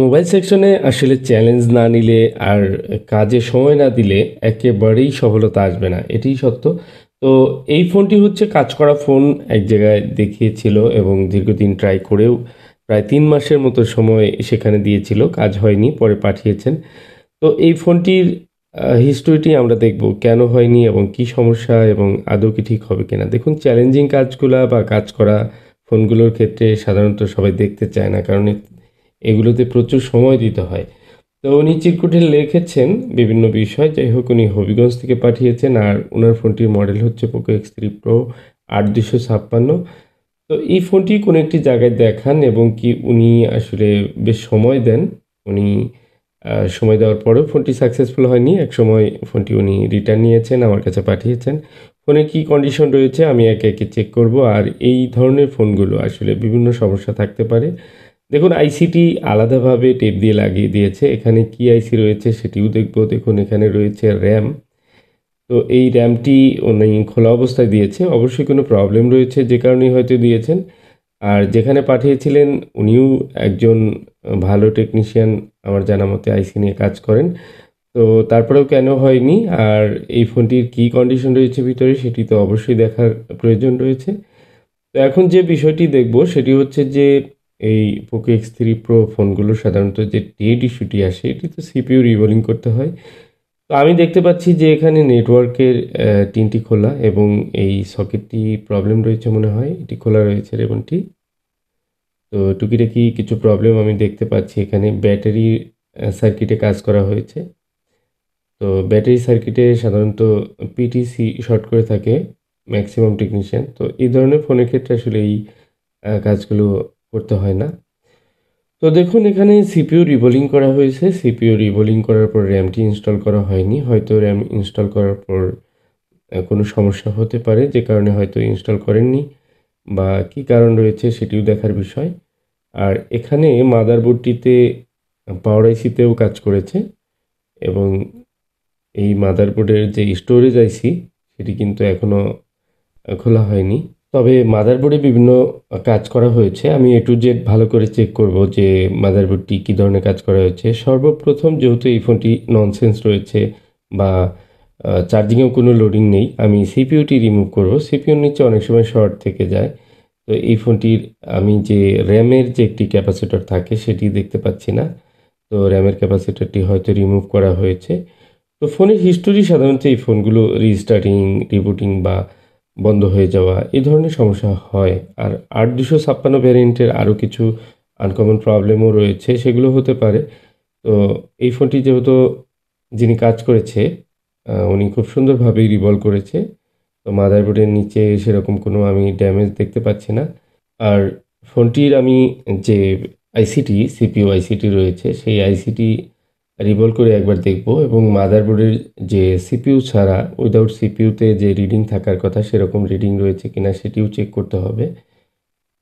Mobile সেকশনে আসলে challenge না নিলে আর কাজে সময় না দিলে একেবারেই সফলতা আসবে না। এটিই সত্য। তো এই ফোনটি হচ্ছে কাজ করা ফোন, এক জায়গায় দেখিয়েছিল এবং দীর্ঘদিন ট্রাই করেও প্রায় ৩ মাসের মতো সময় সেখানে দিয়েছিল। কাজ হয়নি, পরে পাঠিয়েছেন। তো এই ফোনটির হিস্টোরিটি আমরা দেখব কেন হয়নি এবং কি সমস্যা এবং আদৌ কি ঠিক হবে কিনা। দেখুন, চ্যালেঞ্জিং কাজগুলা বা কাজ করা ফোনগুলোর ক্ষেত্রে সাধারণত সবাই দেখতে চায় না। কারণ এগুলোতে প্রচুর সময় দিতে হয়। তো উনি চিরকুটে লিখেছেন বিভিন্ন বিষয়। যাই হোক, উনি হবিগঞ্জ থেকে পাঠিয়েছেন আর উনার ফোনটির মডেল হচ্ছে পোকো X3 Pro ৮-২৫৬। তো এই ফোনটি কোনো একটি জায়গায় দেখান এবং কি উনি আসলে বেশ সময় দেন। উনি সময় দেওয়ার পরেও ফোনটি সাকসেসফুল হয়নি। একসময় ফোনটি উনি রিটার্ন নিয়েছেন, আমার কাছে পাঠিয়েছেন। ফোনের কী কন্ডিশন রয়েছে আমি একে, একে চেক করব। আর এই ধরনের ফোনগুলো আসলে বিভিন্ন সমস্যা থাকতে পারে। দেখুন, আইসিটি আলাদাভাবে টেপ দিয়ে লাগিয়ে দিয়েছে। এখানে কি আইসি রয়েছে সেটিও দেখব। দেখুন, এখানে রয়েছে RAM। তো এই র্যামটি উনি খোলা অবস্থায় দিয়েছে। অবশ্যই কোনো প্রবলেম রয়েছে যে কারণেই হয়তো দিয়েছেন। আর যেখানে পাঠিয়েছিলেন উনিও একজন ভালো টেকনিশিয়ান, আমার জানা মতে আইসি নিয়ে কাজ করেন। তো তারপরেও কেন হয়নি আর এই ফোনটির কী কন্ডিশন রয়েছে ভিতরে সেটি তো অবশ্যই দেখার প্রয়োজন রয়েছে। তো এখন যে বিষয়টি দেখব সেটি হচ্ছে যে এই পোকো X3 Pro ফোনগুলো সাধারণত যে ডেড ইস্যুটি আসে এটি তো সিপিইউ রিবোলিং করতে হয়। তো আমি দেখতে পাচ্ছি যে এখানে নেটওয়ার্কের ৩ টি খোলা এবং এই সকেটটি প্রবলেম রয়েছে মনে হয়। এটি খোলা রয়েছে রিবনটি। তো টুকিটাকি কিছু প্রবলেম আমি দেখতে পাচ্ছি এখানে। ব্যাটারি সার্কিটে কাজ করা হয়েছে। তো ব্যাটারি সার্কিটে সাধারণত পিটিসি শর্ট করে থাকে ম্যাক্সিমাম টেকনিশিয়ান। তো এই ধরনের ফোনের ক্ষেত্রে আসলে এই কাজগুলো করতে হয় না। তো দেখুন, এখানে সিপিইউ রিবোলিং করা হয়েছে। সিপিইউ রিবোলিং করার পর র্যামটি ইনস্টল করা হয়নি। হয়তো র্যাম ইনস্টল করার পর কোনো সমস্যা হতে পারে যে কারণে হয়তো ইনস্টল করেননি বা কী কারণ রয়েছে সেটিও দেখার বিষয়। আর এখানে মাদারবোর্ডটিতে পাওয়ার আইসিতেও কাজ করেছে এবং এই মাদারবোর্ডের যে স্টোরেজ আইসি সেটি কিন্তু এখনও খোলা হয়নি। তবে মাদারবোর্ডে বিভিন্ন কাজ করা হয়েছে। আমি A to Z ভালো করে চেক করব যে মাদারবোর্ডটি কী ধরনের কাজ করা হয়েছে। সর্বপ্রথম যেহেতু এই ফোনটি ননসেন্স রয়েছে বা চার্জিংয়েও কোনো লোডিং নেই, আমি সিপিইউটি রিমুভ করব। সিপিইউর নিচে অনেক সময় শর্ট থেকে যায়। তো এই ফোনটির আমি যে র্যামের যে একটি ক্যাপাসিটর থাকে সেটি দেখতে পাচ্ছি না। তো র্যামের ক্যাপাসিটরটি হয়তো রিমুভ করা হয়েছে। তো ফোনের হিস্টোরি সাধারণত এই ফোনগুলো রিস্টার্টিং, রিবুটিং বা বন্ধ হয়ে যাওয়া এই ধরনের সমস্যা হয়। আর ৮-২৫৬ ভ্যারিয়েন্টের আরও কিছু আনকমন প্রবলেমও রয়েছে, সেগুলো হতে পারে। তো এই ফোনটি যেহেতু যিনি কাজ করেছে উনি খুব সুন্দরভাবেই রিভলভ করেছে। তো মাদারবোর্ডের নিচে সেরকম কোনো আমি ড্যামেজ দেখতে পাচ্ছি না। আর ফোনটির আমি যে আইসিটি, সিপিইউ আইসিটি রয়েছে সেই আইসিটি রিভলভ করে একবার দেখব এবং মাদারবোর্ডের যে সিপিইউ ছাড়া উইদাউট সিপিইউতে যে রিডিং থাকার কথা সেরকম রিডিং রয়েছে কিনা সেটিও চেক করতে হবে।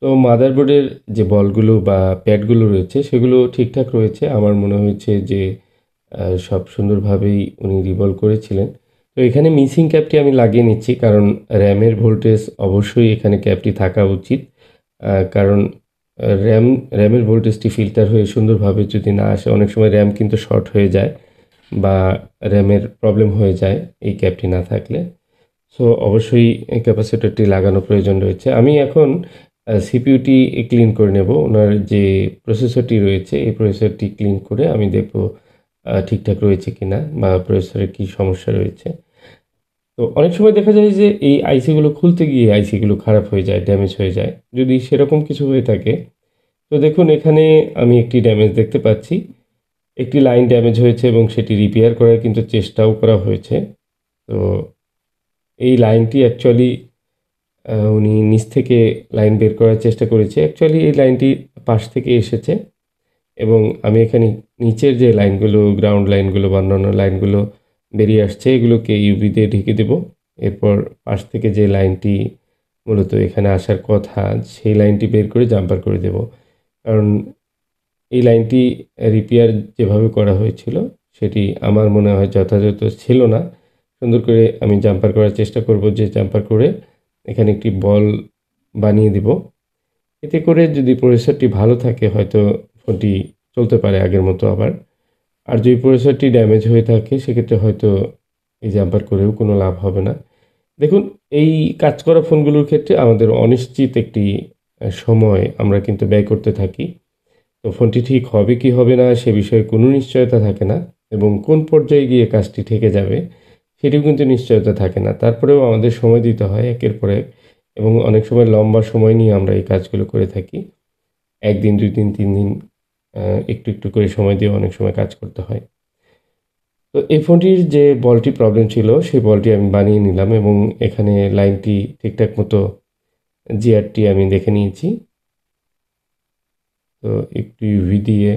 তো মাদারবোর্ডের যে বলগুলো বা প্যাডগুলো রয়েছে সেগুলো ঠিকঠাক রয়েছে। আমার মনে হয়েছে যে সব সুন্দরভাবেই উনি রিভলভ করেছিলেন। তো এখানে মিসিং ক্যাপটি আমি লাগিয়ে নিচ্ছি কারণ র্যামের ভোল্টেজ অবশ্যই এখানে ক্যাপটি থাকা উচিত। কারণ র্যামের ভোল্টেজটি ফিল্টার হয়ে সুন্দরভাবে যদি না আসে, অনেক সময় র্যাম কিন্তু শর্ট হয়ে যায় বা র্যামের প্রবলেম হয়ে যায় এই ক্যাপটি না থাকলে। সো অবশ্যই এই ক্যাপাসিটরটি লাগানো প্রয়োজন রয়েছে। আমি এখন সিপিইউটি ক্লিন করে নেব। ওনার যে প্রসেসরটি রয়েছে এই প্রসেসরটি ক্লিন করে আমি দেখব ঠিকঠাক রয়েছে কিনা বা প্রসেসরের কী সমস্যা রয়েছে। তো অনেক সময় দেখা যায় যে এই আইসিগুলো খুলতে গিয়ে আইসিগুলো খারাপ হয়ে যায়, ড্যামেজ হয়ে যায়। যদি সেরকম কিছু হয়ে থাকে, তো দেখুন এখানে আমি একটি ড্যামেজ দেখতে পাচ্ছি। একটি লাইন ড্যামেজ হয়েছে এবং সেটি রিপেয়ার করার কিন্তু চেষ্টাও করা হয়েছে। তো এই লাইনটি অ্যাকচুয়ালি উনি নিচ থেকে লাইন বের করার চেষ্টা করেছে। অ্যাকচুয়ালি এই লাইনটি পাশ থেকে এসেছে এবং আমি এখানে নিচের যে লাইনগুলো, গ্রাউন্ড লাইনগুলো বা অন্যান্য লাইনগুলো বেরিয়ে আসছে, এগুলোকে ইউভি দিয়ে ঢেকে দেব। এরপর পাশ থেকে যে লাইনটি মূলত এখানে আসার কথা, সেই লাইনটি বের করে জাম্পার করে দেব। কারণ এই লাইনটি রিপেয়ার যেভাবে করা হয়েছিল, সেটি আমার মনে হয় যথাযথ ছিল না। সুন্দর করে আমি জাম্পার করার চেষ্টা করব, যে জাম্পার করে এখানে একটি বল বানিয়ে দিব। এতে করে যদি প্রসেসরটি ভালো থাকে হয়তো ফোনটি চলতে পারে আগের মতো আবার। আর যদি প্রসেসরটি ড্যামেজ হয়ে থাকে সেক্ষেত্রে হয়তো এই জাম্পার করেও কোনো লাভ হবে না। দেখুন, এই কাজ করা ফোনগুলোর ক্ষেত্রে আমাদের অনিশ্চিত একটি সময় আমরা কিন্তু ব্যয় করতে থাকি। তো ফোনটি ঠিক হবে কি হবে না সে বিষয়ে কোনো নিশ্চয়তা থাকে না, এবং কোন পর্যায়ে গিয়ে কাজটি ঠেকে যাবে সেটিও কিন্তু নিশ্চয়তা থাকে না। তারপরেও আমাদের সময় দিতে হয় একের পর এক, এবং অনেক সময় লম্বা সময় নিয়ে আমরা এই কাজগুলো করে থাকি। ১ দিন, ২ দিন, ৩ দিন আ একটু, একটু করে সময় দিয়ে অনেক সময় কাজ করতে হয়। তো এই ফোনটির যে বলটি প্রবলেম ছিল সেই বলটি আমি বানিয়ে নিলাম, এবং এখানে লাইনটি ঠিকঠাক মতো জিআরটি আমি দেখে নিয়েছি। তো একটু ইউভি দিয়ে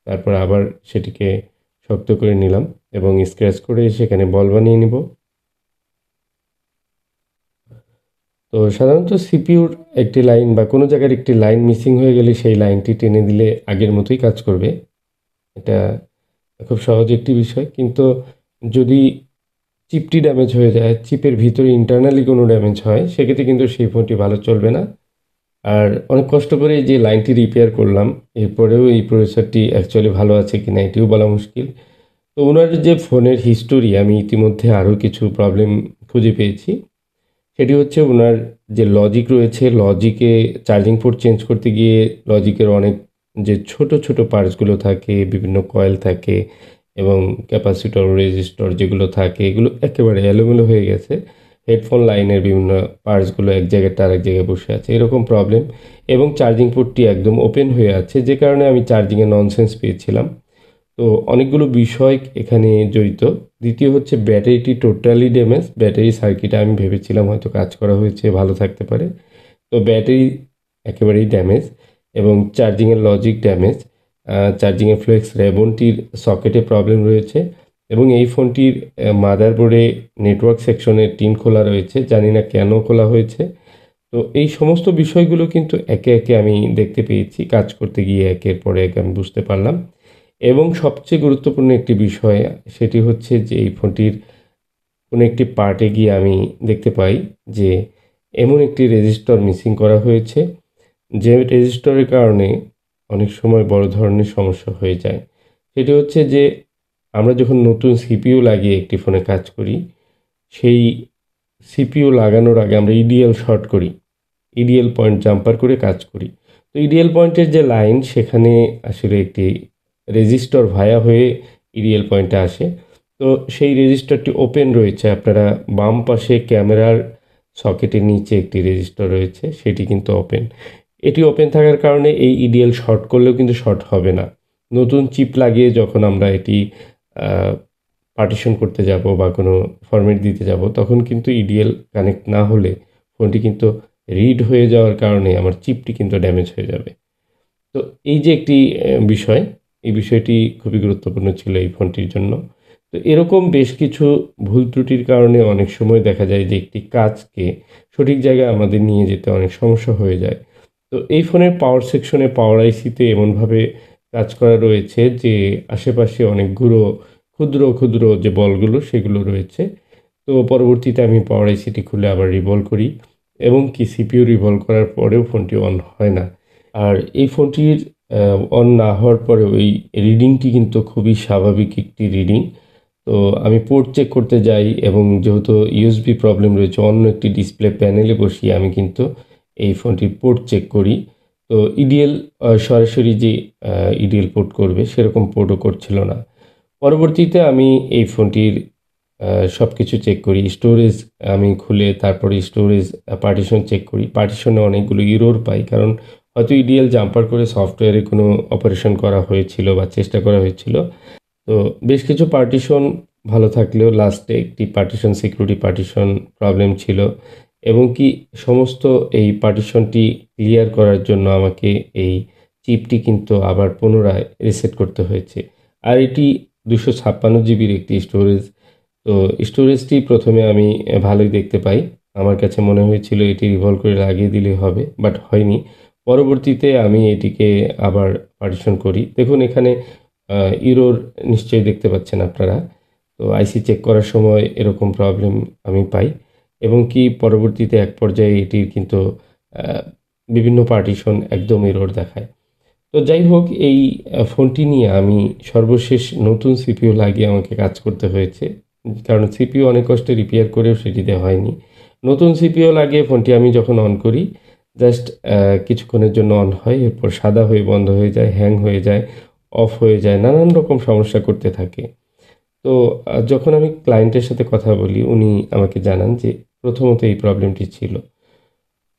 তারপর আবার সেটিকে শক্ত করে নিলাম এবং স্ক্র্যাচ করে সেখানে বল বানিয়ে নিব। তো সাধারণত সিপিইউর একটি লাইন বা কোনো জায়গার একটি লাইন মিসিং হয়ে গেলে সেই লাইনটি টেনে দিলে আগের মতোই কাজ করবে। এটা খুব সহজ একটি বিষয়। কিন্তু যদি চিপটি ড্যামেজ হয়ে যায়, চিপের ভিতরে ইন্টারনালি কোনো ড্যামেজ হয়, সেক্ষেত্রে কিন্তু সেই ফোনটি ভালো চলবে না। আর অনেক কষ্ট করে যে লাইনটি রিপেয়ার করলাম, এরপরেও এই প্রসেসরটি অ্যাকচুয়ালি ভালো আছে কিনা এটিও বলা মুশকিল। তো উনার যে ফোনের হিস্টোরি আমি ইতিমধ্যে আরও কিছু প্রবলেম খুঁজে পেয়েছি। সেটি হচ্ছে উনার যে লজিক রয়েছে, লজিকে চার্জিং পোর্ট চেঞ্জ করতে গিয়ে লজিকের অনেক যে ছোট, ছোট পার্টসগুলো থাকে, বিভিন্ন কয়েল থাকে এবং ক্যাপাসিটর, রেজিস্টর যেগুলো থাকে এগুলো একেবারে এলোমেলো হয়ে গেছে। হেডফোন লাইনের বিভিন্ন পার্টসগুলো এক জায়গায় থেকে আরেক জায়গায় বসে আছে, এরকম প্রবলেম। এবং চার্জিং পোর্টটি একদম ওপেন হয়ে আছে, যে কারণে আমি চার্জিংয়ে ননসেন্স পেয়েছিলাম। তো অনেকগুলো বিষয় এখানে জড়িত। দ্বিতীয় হচ্ছে ব্যাটারিটি টোটালি ড্যামেজ। ব্যাটারি সার্কিটে আমি ভেবেছিলাম হয়তো কাজ করা হয়েছে, ভালো থাকতে পারে। তো ব্যাটারি একেবারেই ড্যামেজ, এবং চার্জিংয়ের লজিক ড্যামেজ। চার্জিংয়ের ফ্লেক্স রেবনটির সকেটে প্রবলেম রয়েছে, এবং এই ফোনটির মাদারবোর্ডে নেটওয়ার্ক সেকশনে টিন খোলা রয়েছে। জানি না কেন খোলা হয়েছে। তো এই সমস্ত বিষয়গুলো কিন্তু একে, একে আমি দেখতে পেয়েছি। কাজ করতে গিয়ে একের পর এক আমি বুঝতে পারলাম। এবং সবচেয়ে গুরুত্বপূর্ণ একটি বিষয় সেটি হচ্ছে যে এই ফোনটির কোনো একটি পার্টে গিয়ে আমি দেখতে পাই যে এমন একটি রেজিস্টর মিসিং করা হয়েছে, যে রেজিস্টরের কারণে অনেক সময় বড় ধরনের সমস্যা হয়ে যায়। সেটি হচ্ছে যে আমরা যখন নতুন সিপিইউ লাগিয়ে একটি ফোনে কাজ করি, সেই সিপিইউ লাগানোর আগে আমরা ইডিএল শর্ট করি। ইডিএল পয়েন্ট জাম্পার করে কাজ করি। তো ইডিএল পয়েন্টের যে লাইন সেখানে আসলে একটি রেজিস্টর ভায়া হয়ে ইডিএল পয়েন্টে আসে। তো সেই রেজিস্টরটি ওপেন রয়েছে। আপনারা বাম পাশে ক্যামেরার সকেটের নিচে একটি রেজিস্টর রয়েছে, সেটি কিন্তু ওপেন। এটি ওপেন থাকার কারণে এই ইডিএল শর্ট করলেও কিন্তু শর্ট হবে না। নতুন চিপ লাগিয়ে যখন আমরা এটি আ পার্টিশন করতে যাব বা কোনো ফরম্যাট দিতে যাব, তখন কিন্তু ইডিএল কানেক্ট না হলে ফোনটি কিন্তু রিড হয়ে যাওয়ার কারণে আমার চিপটি কিন্তু ড্যামেজ হয়ে যাবে। তো এই যে একটি বিষয়, এই বিষয়টি খুবই গুরুত্বপূর্ণ ছিল এই ফোনটির জন্য। তো এরকম বেশ কিছু ভুল ত্রুটির কারণে অনেক সময় দেখা যায় যে একটি কাজকে সঠিক জায়গায় আমাদের নিয়ে যেতে অনেক সমস্যা হয়ে যায়। তো এই ফোনের পাওয়ার সেকশনে, পাওয়ার আইসিতে এমনভাবে কাজ করা রয়েছে যে আশেপাশে অনেকগুলো ক্ষুদ্র, ক্ষুদ্র যে বলগুলো সেগুলো রয়েছে। তো পরবর্তীতে আমি পাওয়ার আইসিটি খুলে আবার রিভলভ করি, এবং কি সিপিইউ রিভলভ করার পরেও ফোনটি অন হয় না। আর এই ফোনটির অন না হওয়ার পরেও এই রিডিংটি কিন্তু খুবই স্বাভাবিক একটি রিডিং। তো আমি পোর্ট চেক করতে যাই, এবং যেহেতু ইউএসবি প্রবলেম রয়েছে, অন্য একটি ডিসপ্লে প্যানেলে বসিয়ে আমি কিন্তু এই ফোনটির পোর্ট চেক করি। তো ইডিএল সরাসরি যে ইডিএল পোর্ট করবে সেরকম পোর্টও করছিল না। পরবর্তীতে আমি এই ফোনটির সবকিছু চেক করি। স্টোরেজ আমি খুলে তারপরে স্টোরেজ পার্টিশন চেক করি। পার্টিশনে অনেকগুলো ইরর পাই। কারণ হয়তো ইডিএল জাম্পার করে সফটওয়্যারে কোনো অপারেশন করা হয়েছিল বা চেষ্টা করা হয়েছিল। তো বেশ কিছু পার্টিশন ভালো থাকলেও লাস্টে একটি পার্টিশন, সিকিউরিটি পার্টিশন প্রবলেম ছিল, এবং কি সমস্ত এই পার্টিশনটি ক্লিয়ার করার জন্য আমাকে এই চিপটি কিন্তু আবার পুনরায় রিসেট করতে হয়েছে। আর এটি 256 জিবির একটি স্টোরেজ। তো স্টোরেজটি ১ম এ আমি ভালোই দেখতে পাই। আমার কাছে মনে হয়েছিল এটি রিভলভ করে লাগিয়ে দিলেই হবে, বাট হয়নি। পরবর্তীতে আমি এটিকে আবার পার্টিশন করি। দেখুন এখানে আ ইরর নিশ্চয়ই দেখতে পাচ্ছেন আপনারা। তো আইসি চেক করার সময় এরকম প্রবলেম আমি পাই, এবং কি পরবর্তীতে এক পর্যায়ে এটির কিন্তু আ বিভিন্ন পার্টিশন একদম ইরর দেখায়। তো যাই হোক এই ফোনটি নিয়ে আমি সর্বশেষ নতুন সিপিইউ লাগিয়ে আমাকে কাজ করতে হয়েছে। কারণ সিপিইউ অনেক কষ্টে রিপেয়ার করেও সেটিতে হয়নি। নতুন সিপিইউ লাগিয়ে ফোনটি আমি যখন অন করি জাস্ট কিছুক্ষণের জন্য অন হয়, এরপর সাদা হয়ে বন্ধ হয়ে যায়, হ্যাং হয়ে যায়, অফ হয়ে যায়, নানান রকম সমস্যা করতে থাকে। তো যখন আমি ক্লায়েন্টের সাথে কথা বলি উনি আমাকে জানান যে প্রথমত এই প্রবলেমটি ছিল।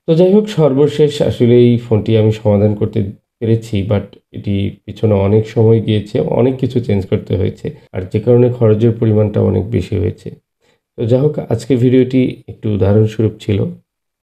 তো যাই হোক সর্বশেষ আসলে এই ফোনটি আমি সমাধান করতে পেরেছি, বাট এটির পিছনে অনেক সময় গিয়েছে, অনেক কিছু চেঞ্জ করতে হয়েছে। আর যে কারণে খরচের পরিমাণটা অনেক বেশি হয়েছে। তো যাই হোক আজকের ভিডিওটি একটু উদাহরণস্বরূপ ছিল।